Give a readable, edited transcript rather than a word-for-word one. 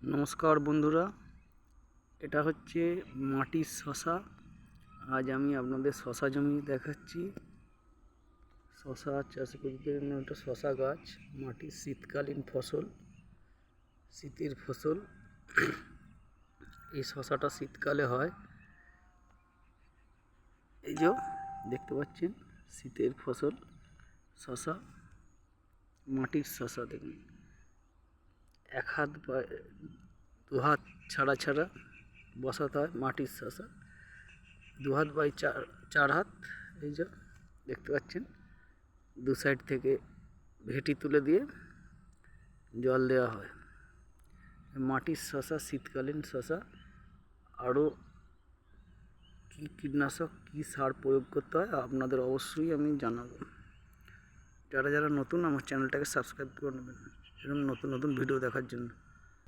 নমস্কার বন্ধুরা, এটা হচ্ছে মাটির শশা। আজ আমি আপনাদের শশা জমি দেখাচ্ছি। শশা চাষ করতে জন্য একটা শশা গাছ, মাটির শীতকালীন ফসল, শীতের ফসল। এই শশাটা শীতকালে হয়। এই যে দেখতে পাচ্ছেন শীতের ফসল শশা, মাটির শশা। দেখুন, এক হাত বা দু হাত ছাড়া ছাড়া বসাতে হয় মাটির শশা। 2 হাত বাই 4 হাত। এই যে দেখতে পাচ্ছেন, দু সাইড থেকে ভেটি তুলে দিয়ে জল দেওয়া হয়। মাটির শশা, শীতকালীন শশা। আরও কী কীটনাশক, কী সার প্রয়োগ করতে হয় আপনাদের অবশ্যই আমি জানাবো। যারা যারা নতুন, আমার চ্যানেলটাকে সাবস্ক্রাইব করে নেবেন এরকম নতুন নতুন ভিডিও দেখার জন্য।